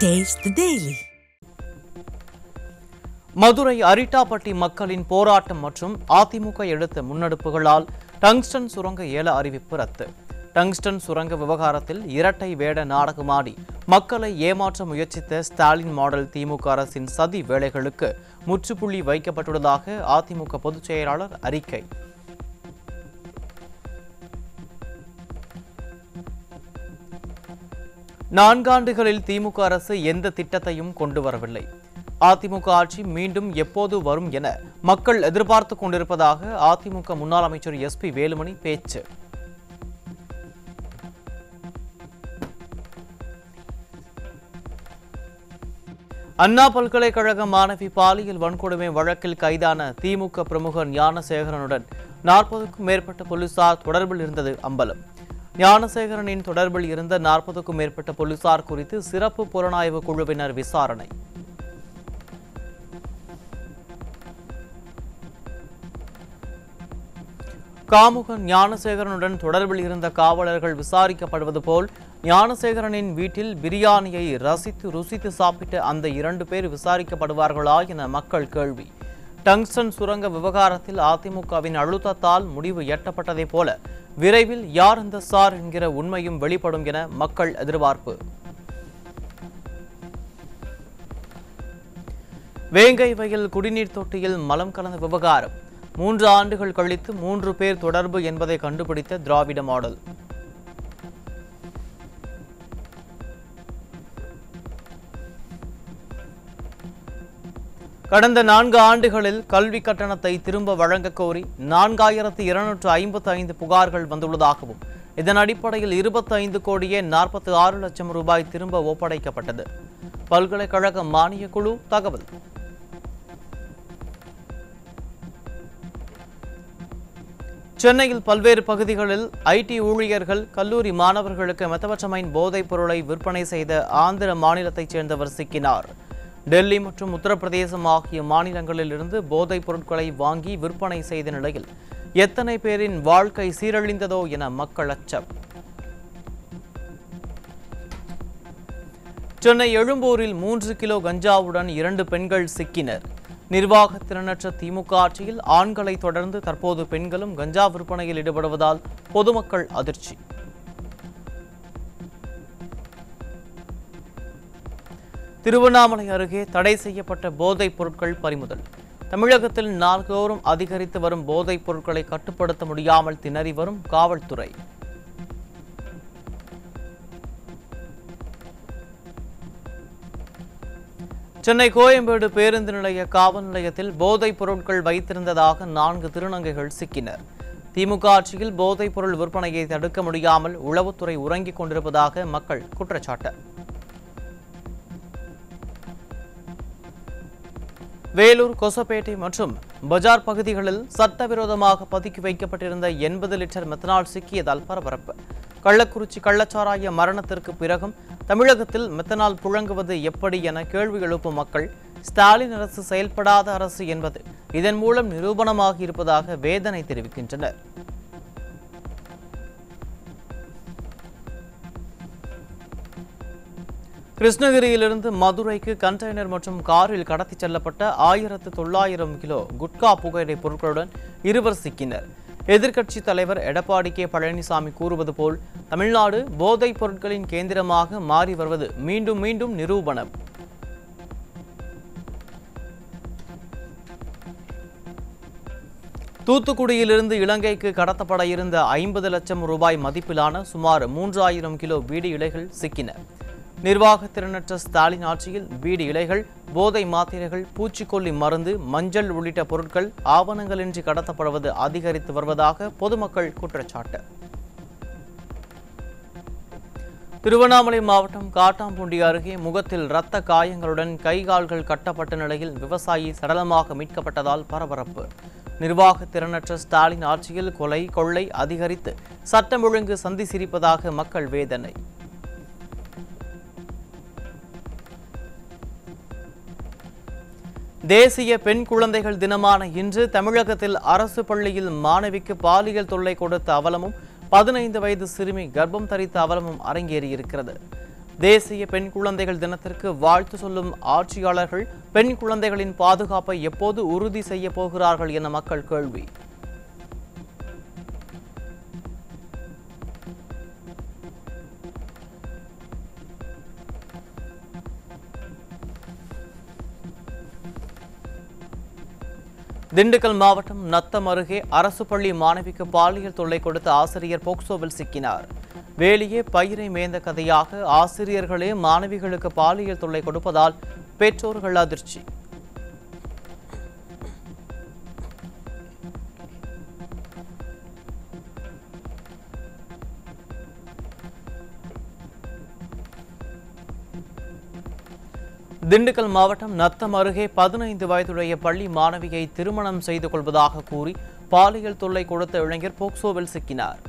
Taste the Daily. Madurai Arittapatti மக்களின் போராட்டம் மற்றும் அதிமுக எடுத்த முன்னெடுப்புகளால் டங்ஸ்டன் சுரங்க ஏல அறிவிப்பு ரத்து. டங்ஸ்டன் சுரங்க விவகாரத்தில் இரட்டை வேட நாடகமாடி மக்களை ஏமாற்ற முயற்சித்த ஸ்டாலின் மாடல் திமுக அரசின் சதி வேலைகளுக்கு முற்றுப்புள்ளி வைக்கப்பட்டுள்ளதாக அதிமுக பொதுச் செயலாளர் அறிக்கை. நான்காண்டுகளில் திமுக அரசு எந்த திட்டத்தையும் கொண்டு வரவில்லை. அதிமுக ஆட்சி மீண்டும் எப்போது வரும் என மக்கள் எதிர்பார்த்து கொண்டிருப்பதாக அதிமுக முன்னாள் அமைச்சர் SP வேலுமணி பேச்சு. அண்ணா பல்கலைக்கழக மாணவி பாலியல் வன்கொடுமை வழக்கில் கைதான திமுக பிரமுகர் ஞானசேகரனுடன் 40க்கும் மேற்பட்ட போலீசார் தொடர்பில் இருந்தது அம்பலம். ஞானசேகரனின் தொடர்பில் இருந்த 40க்கும் மேற்பட்ட போலீசார் குறித்து சிறப்பு புலனாய்வு குழுவினர் விசாரணை. காமுகன் ஞானசேகரனுடன் தொடர்பில் இருந்த காவலர்கள் விசாரிக்கப்படுவது போல் ஞானசேகரனின் வீட்டில் பிரியாணியை ருசித்து சாப்பிட்ட அந்த 2 பேர் விசாரிக்கப்படுவார்களா என மக்கள் கேள்வி. டங்ஸ்டன் சுரங்க விவகாரத்தில் அதிமுகவின் அழுத்தத்தால் முடிவு எட்டப்பட்டதை போல விரைவில் யார் அந்த சார் என்கிற உண்மையும் வெளிப்படும் என மக்கள் எதிர்பார்ப்பு. வேங்கை வயல் குடிநீர் தொட்டியில் மலம் கலந்த விவகாரம் 3 ஆண்டுகள் கழித்து 3 பேர் தொடர்பு என்பதை கண்டுபிடித்த திராவிட மாடல். கடந்த 4 ஆண்டுகளில் கல்வி கட்டணத்தை திரும்ப வழங்க கோரி 4255 புகார்கள் வந்துள்ளதாகவும் இதன் அடிப்படையில் 25 கோடியே 46 லட்சம் ரூபாய் திரும்ப ஒப்படைக்கப்பட்டது. பல்கலைக்கழக மானிய குழு தகவல். சென்னையில் பல்வேறு பகுதிகளில் IT ஊழியர்கள் கல்லூரி மாணவர்களுக்கு மெத்தபெட்டமைன் போதைப் பொருளை விற்பனை செய்த ஆந்திர மாநிலத்தைச் சேர்ந்தவர் சிக்கினார். டெல்லி மற்றும் உத்தரப்பிரதேசம் ஆகிய மாநிலங்களில் இருந்து போதைப் பொருட்களை வாங்கி விற்பனை செய்த நிலையில் எத்தனை பேரின் வாழ்க்கை சீரழிந்ததோ என மக்கள் அச்சம். சென்னை எழும்பூரில் 3 கிலோ கஞ்சாவுடன் 2 பெண்கள் சிக்கினர். நிர்வாக திறனற்ற திமுக ஆட்சியில் ஆண்களை தொடர்ந்து தற்போது பெண்களும் கஞ்சா விற்பனையில் ஈடுபடுவதால் பொதுமக்கள் அதிர்ச்சி. திருவண்ணாமலை அருகே தடை செய்யப்பட்ட போதைப் பொருட்கள் பறிமுதல். தமிழகத்தில் நாள்தோறும் அதிகரித்து வரும் போதைப் பொருட்களை கட்டுப்படுத்த முடியாமல் திணறி வரும் காவல்துறை. சென்னை கோயம்பேடு பேருந்து நிலைய காவல் நிலையத்தில் போதைப் பொருட்கள் வைத்திருந்ததாக 4 திருநங்கைகள் சிக்கினர். திமுக ஆட்சியில் போதைப் பொருள் விற்பனையை தடுக்க முடியாமல் உளவுத்துறை உறங்கிக் கொண்டிருப்பதாக மக்கள் குற்றச்சாட்டு. வேலூர், கொசப்பேட்டை மற்றும் பஜார் பகுதிகளில் சட்டவிரோதமாக பதுக்கி வைக்கப்பட்டிருந்த 80 லிட்டர் மெத்தனால் சிக்கியதால் பரபரப்பு. கள்ளக்குறிச்சி கள்ளச்சாராய மரணத்திற்கு பிறகும் தமிழகத்தில் மெத்தனால் புழங்குவது எப்படி என கேள்வி எழுப்பும் மக்கள் ஸ்டாலின் அரசு செயல்படாத அரசு என்பது இதன் மூலம் நிரூபணமாகி இருப்பதாக வேதனை தெரிவிக்கின்றனர். கிருஷ்ணகிரியிலிருந்து மதுரைக்கு கண்டெய்னர் மற்றும் காரில் கடத்திச் செல்லப்பட்ட 1900 கிலோ குட்கா புகையிலை பொருட்களுடன் 2 சிக்கினர். எதிர்க்கட்சித் தலைவர் எடப்பாடி K பழனிசாமி கூறுவது போல் தமிழ்நாடு போதைப் பொருட்களின் கேந்திரமாக மாறி வருவது மீண்டும் மீண்டும் நிரூபணம். தூத்துக்குடியிலிருந்து இலங்கைக்கு கடத்தப்பட இருந்த 50 லட்சம் ரூபாய் மதிப்பிலான சுமார் 3000 கிலோ பீடி இலைகள் சிக்கின. நிர்வாக திறனற்ற ஸ்டாலின் ஆட்சியில் பீடி இலைகள், போதை மாத்திரைகள், பூச்சிக்கொல்லி மருந்து, மஞ்சள் உள்ளிட்ட பொருட்கள் ஆவணங்களின்றி கடத்தப்படுவது அதிகரித்து வருவதாக பொதுமக்கள் குற்றச்சாட்டு. திருவண்ணாமலை மாவட்டம் காட்டாம்பூண்டி அருகே முகத்தில் இரத்த காயங்களுடன் கால்கள் கட்டப்பட்ட நிலையில் விவசாயி சடலமாக மீட்கப்பட்டதால் பரபரப்பு. நிர்வாக திறனற்ற ஸ்டாலின் ஆட்சியில் கொலை, கொள்ளை அதிகரித்து சட்டம் ஒழுங்கு சந்தி சிரிப்பதாக மக்கள் வேதனை. தேசிய பெண் குழந்தைகள் தினமான இன்று தமிழகத்தில் அரசு பள்ளியில் மாணவிக்கு பாலியல் தொல்லை கொடுத்த அவலமும் 15 வயது சிறுமி கர்ப்பம் தரித்த அவலமும் அரங்கேறியிருக்கிறது. தேசிய பெண் குழந்தைகள் தினத்திற்கு வாழ்த்து சொல்லும் ஆட்சியாளர்கள் பெண் குழந்தைகளின் பாதுகாப்பை எப்போது உறுதி செய்ய போகிறார்கள் என மக்கள் கேள்வி. திண்டுக்கல் மாவட்டம் நத்தம் அருகே அரசு பள்ளி மாணவிக்கு பாலியல் தொல்லை கொடுத்த ஆசிரியர் போக்சோவில் சிக்கினார். வேலியே பயிரை மேய்ந்த கதையாக ஆசிரியர்களே மாணவிகளுக்கு பாலியல் தொல்லை கொடுப்பதால் பெற்றோர்கள் அதிர்ச்சி. திண்டுக்கல் மாவட்டம் நத்தம் அருகே 15 வயதுடைய பள்ளி மாணவியை திருமணம் செய்து கொள்வதாக கூறி பாலியல் தொல்லை கொடுத்த இளைஞர் போக்சோவில் சிக்கினார்.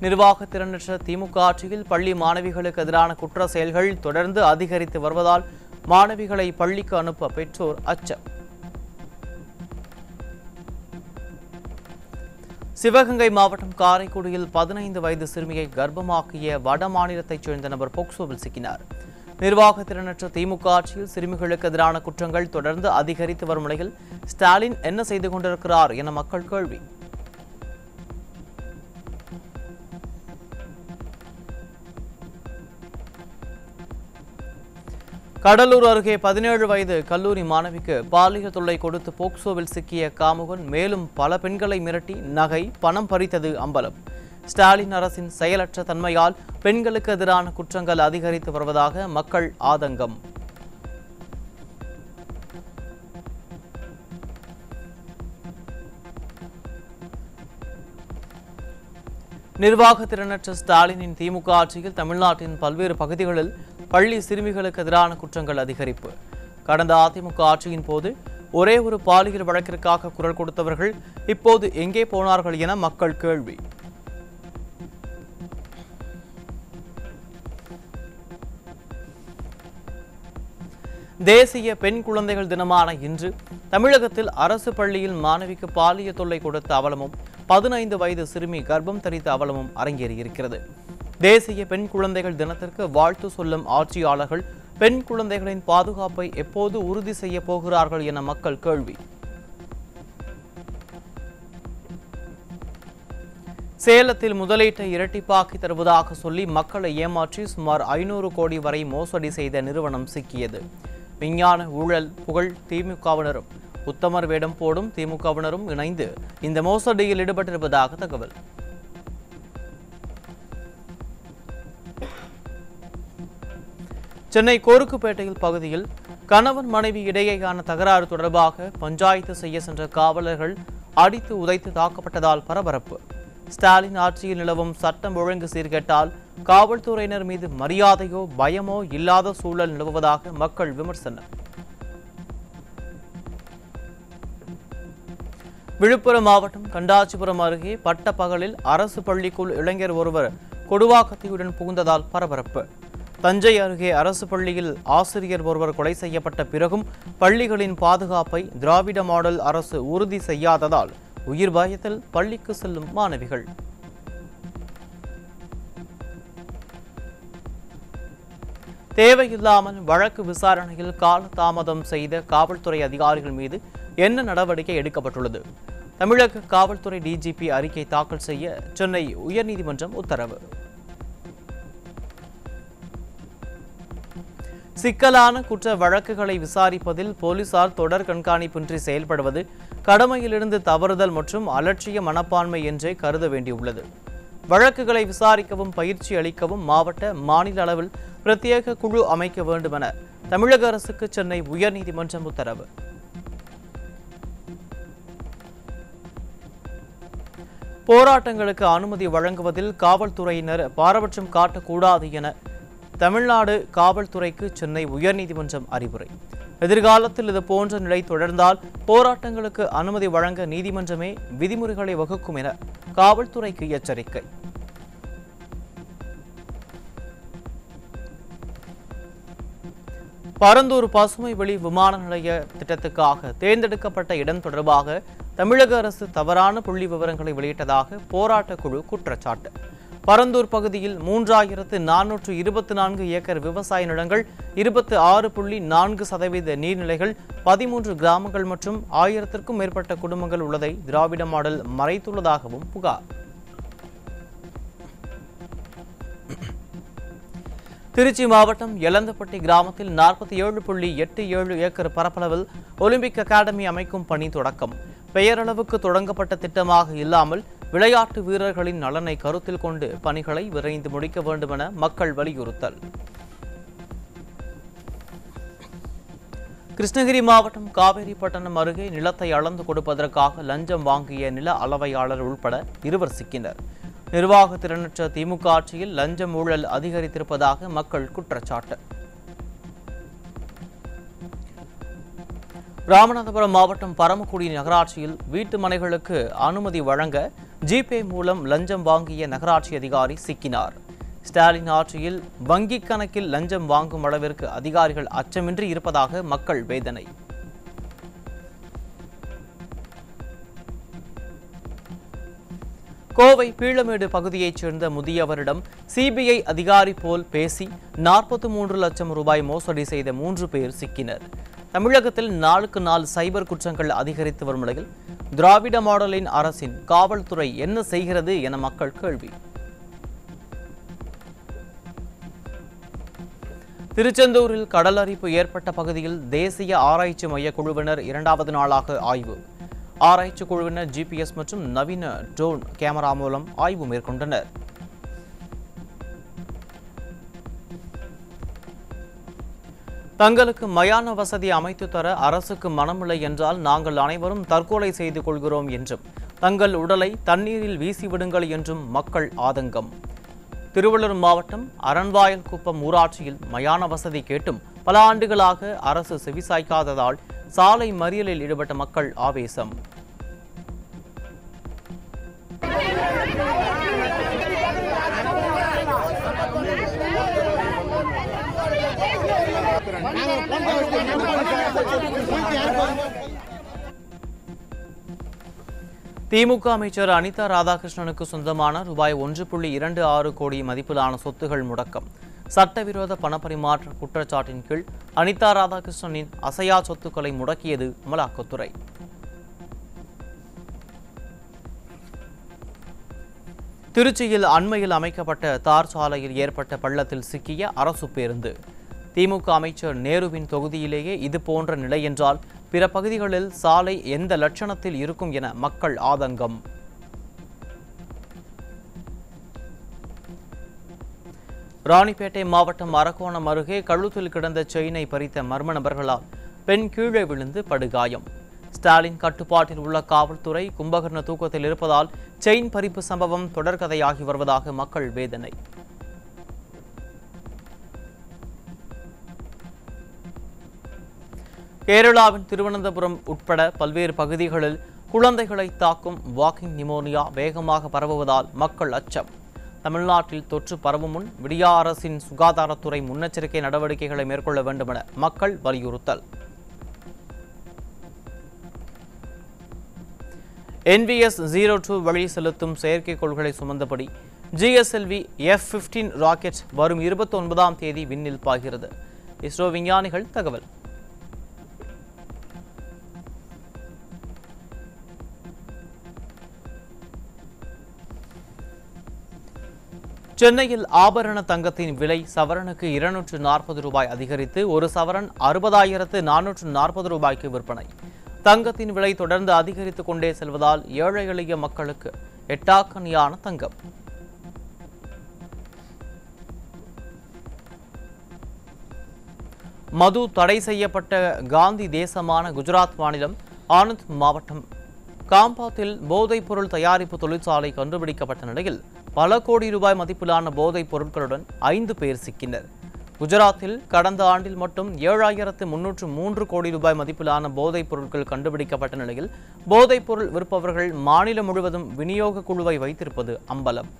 நிர்வாக திறனற்ற திமுக ஆட்சியில் பள்ளி மாணவிகளுக்கு எதிரான குற்ற செயல்கள் தொடர்ந்து அதிகரித்து வருவதால் மாணவிகளை பள்ளிக்கு அனுப்ப பெற்றோர் அச்சம். சிவகங்கை மாவட்டம் காரைக்குடியில் 15 வயது சிறுமியை கர்ப்பமாக்கிய வட மாநிலத்தைச் சேர்ந்த நபர் போக்சோவில் சிக்கினார். நிர்வாக திறனற்ற திமுக ஆட்சியில் சிறுமிகளுக்கு எதிரான குற்றங்கள் தொடர்ந்து அதிகரித்து வரும் நிலையில் ஸ்டாலின் என்ன செய்து கொண்டிருக்கிறார் என மக்கள் கேள்வி. கடலூர் அருகே 17 வயது கல்லூரி மாணவிக்கு பாலியல் தொல்லை கொடுத்து போக்சோவில் சிக்கிய காமுகன் மேலும் பல பெண்களை மிரட்டி நகை பணம் பறித்தது அம்பலம். ஸ்டாலின் அரசின் செயலற்ற தன்மையால் பெண்களுக்கு எதிரான குற்றங்கள் அதிகரித்து வருவதாக மக்கள் ஆதங்கம். நிர்வாக திறனற்ற ஸ்டாலினின் திமுக ஆட்சியில் தமிழ்நாட்டின் பல்வேறு பகுதிகளில் பள்ளி சிறுமிகளுக்கு எதிரான குற்றங்கள் அதிகரிப்பு. கடந்த அதிமுக ஆட்சியின் போது ஒரே ஒரு பாலியல் வழக்கிற்காக குரல் கொடுத்தவர்கள் இப்போது எங்கே போனார்கள் என மக்கள் கேள்வி. தேசிய பெண் குழந்தைகள் தினமான இன்று தமிழகத்தில் அரசு பள்ளியில் மாணவிக்கு பாலியல் தொல்லை கொடுத்த அவலமும் 15 வயது சிறுமி கர்ப்பம் தரித்த அவலமும் அரங்கேறியிருக்கிறது. தேசிய பெண் குழந்தைகள் தினத்திற்கு வாழ்த்து சொல்லும் ஆட்சியாளர்கள் பெண் குழந்தைகளின் பாதுகாப்பை எப்போது உறுதி செய்ய போகிறார்கள் என மக்கள் கேள்வி. சேலத்தில் முதலீட்டை இரட்டிப்பாக்கி தருவதாக சொல்லி மக்களை ஏமாற்றி சுமார் 500 கோடி வரை மோசடி செய்த நிறுவனம் சிக்கியது. விஞ்ஞான ஊழல் புகழ் திமுகவினரும் உத்தமர் வேடம் போடும் திமுகவினரும் இணைந்து இந்த மோசடியில் ஈடுபட்டிருப்பதாக தகவல். சென்னை கோருக்குப்பேட்டையில் பகுதியில் கணவன் மனைவி இடையேயான தகராறு தொடர்பாக பஞ்சாயத்து செய்ய சென்ற காவலர்கள் அடித்து உதைத்து தாக்கப்பட்டதால் பரபரப்பு. ஸ்டாலின் ஆட்சியில் நிலவும் சட்டம் ஒழுங்கு சீர்கேட்டால் காவல்துறையினர் மீது மரியாதையோ பயமோ இல்லாத சூழல் நிலவுவதாக மக்கள் விமர்சனம். விழுப்புரம் மாவட்டம் கண்டாச்சிபுரம் அருகே பட்ட பகலில் அரசு பள்ளிக்குள் இளைஞர் ஒருவர் கொடுவாக்கத்தியுடன் புகுந்ததால் பரபரப்பு. தஞ்சை அருகே அரசு பள்ளியில் ஆசிரியர் ஒருவர் கொலை செய்யப்பட்ட பிறகும் பள்ளிகளின் பாதுகாப்பை திராவிட மாடல் அரசு உறுதி செய்யாததால் உயிர் பயத்தில் பள்ளிக்கு செல்லும் மாணவிகள். தேவையில்லாமல் வழக்கு விசாரணையில் கால தாமதம் செய்த காவல்துறை அதிகாரிகள் மீது என்ன நடவடிக்கை எடுக்கப்பட்டுள்ளது? தமிழக காவல்துறை டிஜிபி அறிக்கை தாக்கல் செய்ய சென்னை உயர்நீதிமன்றம் உத்தரவு. சிக்கலான குற்ற வழக்குகளை விசாரிப்பதில் போலீசார் தொடர் கண்காணிப்பின்றி செயல்படுவது கடமையிலிருந்து தவறுதல் மற்றும் அலட்சிய மனப்பான்மை என்றே கருத வேண்டியுள்ளது. வழக்குகளை விசாரிக்கவும் பயிற்சி அளிக்கவும் மாவட்ட மாநில அளவில் பிரத்யேக குழு அமைக்க வேண்டும் என தமிழக அரசுக்கு சென்னை உயர்நீதிமன்றம் உத்தரவு. போராட்டங்களுக்கு அனுமதி வழங்குவதில் காவல்துறையினர் பாரபட்சம் காட்டக்கூடாது என தமிழ்நாடு காவல்துறைக்கு சென்னை உயர்நீதிமன்றம் அறிவுரை. எதிர்காலத்தில் இதுபோன்ற நிலை தொடர்ந்தால் போராட்டங்களுக்கு அனுமதி வழங்க நீதிமன்றமே விதிமுறைகளை வகுக்கும் என காவல்துறைக்கு எச்சரிக்கை. பரந்தூர் பசுமை வெளி விமான நிலைய திட்டத்துக்காக தேர்ந்தெடுக்கப்பட்ட இடம் தொடர்பாக தமிழக அரசு தவறான புள்ளி விவரங்களை வெளியிட்டதாக போராட்ட குழு குற்றச்சாட்டு. பரந்தூர் பகுதியில் 3424 ஏக்கர் விவசாய நிலங்கள், 26.4% நீர்நிலைகள், 13 கிராமங்கள் மற்றும் 1000க்கும் மேற்பட்ட குடும்பங்கள் உள்ளதை திராவிட மாடல் மறைத்துள்ளதாகவும் புகார். திருச்சி மாவட்டம் எலந்தப்பட்டி கிராமத்தில் 47.87 ஏக்கர் பரப்பளவில் ஒலிம்பிக் அகாடமி அமைக்கும் பணி தொடக்கம். பெயரளவுக்கு தொடங்கப்பட்ட திட்டமாக இல்லாமல் விளையாட்டு வீரர்களின் நலனை கருத்தில் கொண்டு பணிகளை விரைந்து முடிக்க வேண்டும் என மக்கள் வலியுறுத்தல். கிருஷ்ணகிரி மாவட்டம் காவேரிப்பட்டினம் அருகே நிலத்தை அளந்து கொடுப்பதற்காக லஞ்சம் வாங்கிய நில அளவையாளர் உள்பட 2 சிக்கினர். நிர்வாக திறனற்ற திமுக ஆட்சியில் லஞ்சம் ஊழல் அதிகரித்திருப்பதாக மக்கள் குற்றச்சாட்டு. ராமநாதபுரம் மாவட்டம் பரமக்குடி நகராட்சியில் வீட்டு மனைகளுக்கு அனுமதி வழங்க ஜிபே மூலம் லஞ்சம் வாங்கிய நகராட்சி அதிகாரி சிக்கினார். ஸ்டாலின் ஆட்சியில் வங்கிக் கணக்கில் லஞ்சம் வாங்கும் அளவிற்கு அதிகாரிகள் அச்சமின்றி இருப்பதாக மக்கள் வேதனை. கோவை பீளமேடு பகுதியைச் சேர்ந்த முதியவரிடம் சிபிஐ அதிகாரி போல் பேசி 43 லட்சம் ரூபாய் மோசடி செய்த 3 பேர் சிக்கினர். தமிழகத்தில் நாளுக்கு நாள் சைபர் குற்றங்கள் அதிகரித்து வரும் நிலையில் திராவிட மாடலின் அரசின் காவல்துறை என்ன செய்கிறது என மக்கள் கேள்வி. திருச்செந்தூரில் கடல் அரிப்பு ஏற்பட்ட பகுதியில் தேசிய ஆராய்ச்சி மைய குழுவினர் 2வது நாளாக ஆய்வு. ஆராய்ச்சி குழுவினர் ஜிபிஎஸ் மற்றும் நவீன ட்ரோன் கேமரா மூலம் ஆய்வு மேற்கொண்டனர். தங்களுக்கு மயான வசதி அமைத்து தர அரசுக்கு மனமில்லை என்றால் நாங்கள் அனைவரும் தற்கொலை செய்து கொள்கிறோம் என்றும் தங்கள் உடலை தண்ணீரில் வீசிவிடுங்கள் என்றும் மக்கள் ஆதங்கம். திருவள்ளூர் மாவட்டம் அரண்வாயல்குப்பம் ஊராட்சியில் மயான வசதி கேட்டும் பல ஆண்டுகளாக அரசு செவிசாய்க்காததால் சாலை மறியலில் ஈடுபட்ட மக்கள் ஆவேசம். திமுக அமைச்சர் அனிதா ராதாகிருஷ்ணனுக்கு சொந்தமான ரூபாய் 1.26 கோடி மதிப்பிலான சொத்துகள் முடக்கம். சட்டவிரோத பணப்பரிமாற்ற குற்றச்சாட்டின் கீழ் அனிதா ராதாகிருஷ்ணனின் அசையா சொத்துக்களை முடக்கியது அமலாக்கத்துறை. திருச்சியில் அண்மையில் அமைக்கப்பட்ட தார் சாலையில் ஏற்பட்ட பள்ளத்தில் சிக்கிய அரசு பேருந்து. திமுக அமைச்சர் நேருவின் தொகுதியிலேயே இதுபோன்ற நிலை என்றால் பிற பகுதிகளில் சாலை எந்த லட்சணத்தில் இருக்கும் என மக்கள் ஆதங்கம். ராணிப்பேட்டை மாவட்டம் அரக்கோணம் அருகே கழுத்தில் கிடந்த செயினை பறித்த மர்ம நபர்களால் பெண் கீழே விழுந்து படுகாயம். ஸ்டாலின் கட்டுப்பாட்டில் உள்ள காவல்துறை கும்பகர்ண தூக்கத்தில் இருப்பதால் செயின் பறிப்பு சம்பவம் தொடர்கதையாகி வருவதாக மக்கள் வேதனை. கேரளாவின் திருவனந்தபுரம் உட்பட பல்வேறு பகுதிகளில் குழந்தைகளை தாக்கும் வாக்கிங் நிமோனியா வேகமாக பரவுவதால் மக்கள் அச்சம். தமிழ்நாட்டில் தொற்று பரவும் முன் விடியா அரசின் சுகாதாரத்துறை முன்னெச்சரிக்கை நடவடிக்கைகளை மேற்கொள்ள வேண்டும் என மக்கள் வலியுறுத்தல். NVS-02 வழி செலுத்தும் செயற்கைக்கோள்களை சுமந்தபடி GSLV F-15 ராக்கெட் வரும் 29ஆம் தேதி விண்ணில் பாய்கிறது. இஸ்ரோ விஞ்ஞானிகள் தகவல். சென்னையில் ஆபரண தங்கத்தின் விலை சவரனுக்கு 240 ரூபாய் அதிகரித்து ஒரு சவரன் 60,440 ரூபாய்க்கு விற்பனை. தங்கத்தின் விலை தொடர்ந்து அதிகரித்துக் கொண்டே செல்வதால் ஏழை எளிய மக்களுக்கு எட்டாக்கனியான தங்கம். மது தடை செய்யப்பட்ட காந்தி தேசமான குஜராத் மாநிலம் ஆனந்த் மாவட்டம் காம்பாத்தில் போதைப் பொருள் தயாரிப்பு தொழிற்சாலை கண்டுபிடிக்கப்பட்ட நிலையில் பல கோடி ரூபாய் மதிப்பிலான போதைப் பொருட்களுடன் 5 பேர் சிக்கினர். குஜராத்தில் கடந்த ஆண்டில் மட்டும் 7,303 கோடி ரூபாய் மதிப்பிலான போதைப் பொருட்கள் கண்டுபிடிக்கப்பட்ட நிலையில் போதைப் பொருள் விற்பவர்கள் மாநிலம் முழுவதும் விநியோக குழுவை வைத்திருப்பது அம்பலம்.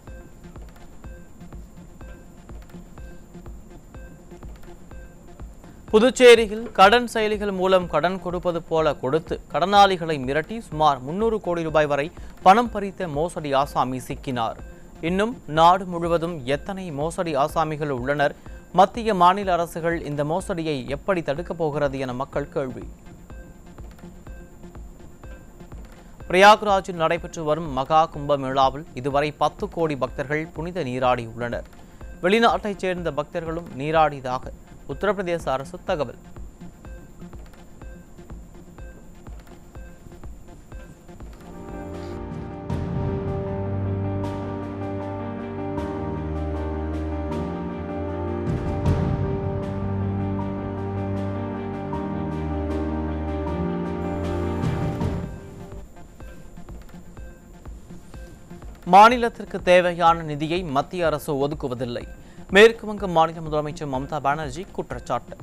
புதுச்சேரியில் கடன் செயலிகள் மூலம் கடன் கொடுப்பது போல கொடுத்து கடனாளிகளை மிரட்டி சுமார் 300 கோடி ரூபாய் வரை பணம் பறித்த மோசடி ஆசாமி சிக்கினார். இன்னும் நாடு முழுவதும் எத்தனை மோசடி ஆசாமிகள் உள்ளனர்? மத்திய மாநில அரசுகள் இந்த மோசடியை எப்படி தடுக்கப் போகிறது என மக்கள் கேள்வி. பிரயாக்ராஜில் நடைபெற்று வரும் மகா கும்பமேளாவில் இதுவரை 10 கோடி பக்தர்கள் புனித நீராடியுள்ளனர். வெளிநாட்டைச் சேர்ந்த பக்தர்களும் நீராடியதாக உத்தரப்பிரதேச அரசு தகவல். மாநிலத்திற்கு தேவையான நிதியை மத்திய அரசு ஒதுக்குவதில்லை. மேற்கு வங்க மாநில முதலமைச்சர் மம்தா பானர்ஜி குற்றச்சாட்டு.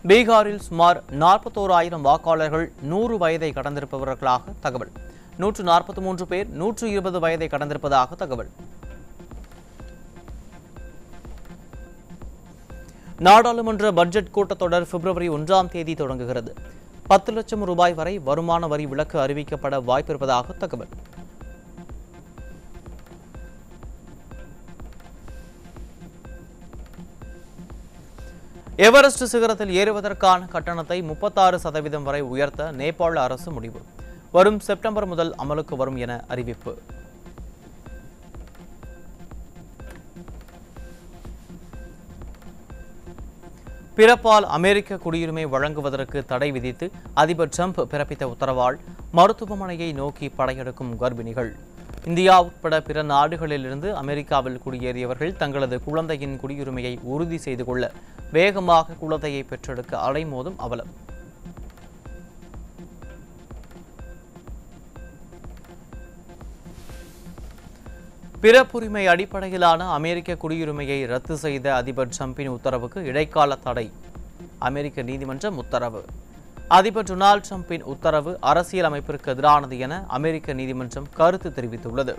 பீகாரில் சுமார் 41,000 வாக்காளர்கள் 100 வயதை கடந்திருப்பவர்களாக தகவல். 143 பேர் 120 வயதை கடந்திருப்பதாக தகவல். நாடாளுமன்ற பட்ஜெட் கூட்டத்தொடர் பிப்ரவரி 1ஆம் தேதி தொடங்குகிறது. 10 லட்சம் ரூபாய் வரை வருமான வரி விலக்கு அறிவிக்கப்பட வாய்ப்பிருப்பதாக தகவல். எவரெஸ்ட் சிகரத்தில் ஏறுவதற்கான கட்டணத்தை 36% வரை உயர்த்த நேபாள அரசு முடிவு. வரும் செப்டம்பர் முதல் அமலுக்கு வரும் என அறிவிப்பு. பிறப்பால் அமெரிக்க குடியுரிமை வழங்குவதற்கு தடை விதித்து அதிபர் டிரம்ப் பிறப்பித்த உத்தரவால் மருத்துவமனையை நோக்கி படையெடுக்கும் கர்ப்பிணிகள். இந்தியா உட்பட பிற நாடுகளிலிருந்து அமெரிக்காவில் குடியேறியவர்கள் தங்களது குழந்தையின் குடியுரிமையை உறுதி செய்து கொள்ள வேகமாக குழந்தையை பெற்றெடுக்க அலைமோதும் அவலம். பிறப்புரிமை அடிப்படையிலான அமெரிக்க குடியுரிமையை ரத்து செய்த அதிபர் டிரம்பின் உத்தரவுக்கு இடைக்கால தடை. அமெரிக்க நீதிமன்றம் உத்தரவு. அதிபர் டொனால்டு டிரம்பின் உத்தரவு அரசியல் அமைப்பிற்கு எதிரானது என அமெரிக்க நீதிமன்றம் கருத்து தெரிவித்துள்ளது.